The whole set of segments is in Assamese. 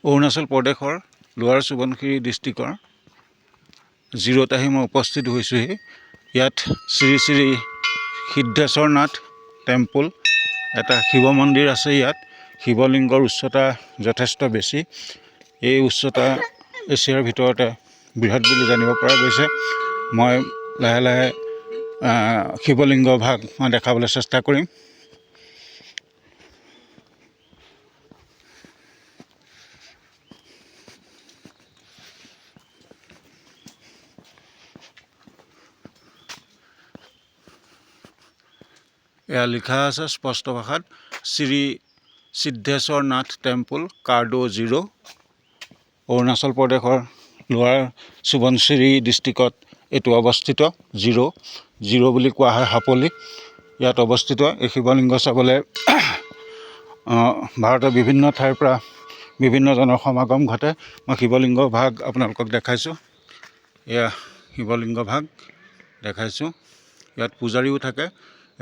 অৰুণাচল প্ৰদেশৰ লোৱাৰ সুবনশিৰি ডিষ্ট্ৰিক্টৰ 0ত আহি মই উপস্থিত হৈছোঁহি। ইয়াত শ্ৰী শ্ৰী সিদ্ধেশ্বৰ নাথ টেম্পল, এটা শিৱ মন্দিৰ আছে। ইয়াত শিৱলিংগৰ উচ্চতা যথেষ্ট বেছি। এই উচ্চতা এছিয়াৰ ভিতৰতে বৃহৎ বুলি জানিব পৰা গৈছে। মই লাহে লাহে শিৱলিংগ ভাগ মই দেখাবলৈ চেষ্টা কৰিম। এয়া লিখা আছে স্পষ্ট ভাষাত, শ্ৰী সিদ্ধেশ্বৰ নাথ টেম্পল কাৰ্ডো 0, অৰুণাচল প্ৰদেশৰ লোৱাৰ সুবনশিৰি ডিষ্ট্ৰিক্টত এইটো অৱস্থিত। 0 বুলি কোৱা হয় হাপলি, ইয়াত অৱস্থিত। এই শিৱলিংগ চাবলৈ ভাৰতৰ বিভিন্ন ঠাইৰ পৰা বিভিন্ন জনৰ সমাগম ঘটে। মই শিৱলিংগ ভাগ আপোনালোকক দেখাইছোঁ। এয়া শিৱলিংগ ভাগ দেখাইছোঁ। ইয়াত পূজাৰীও থাকে।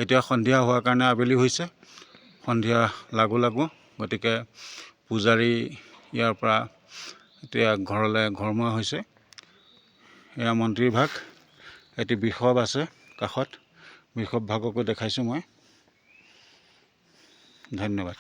এতিয়া সন্ধিয়া হোৱাৰ কাৰণে আবেলি হৈছে, সন্ধিয়া লাগু গতিকে পূজাৰী ইয়াৰ পৰা এতিয়া ঘৰলৈ ঘৰমুৱা হৈছে। এয়া মন্দিৰ ভাগ, এটি বৃষভ আছে কাষত, বৃষভ ভাগকো দেখাইছোঁ মই। ধন্যবাদ।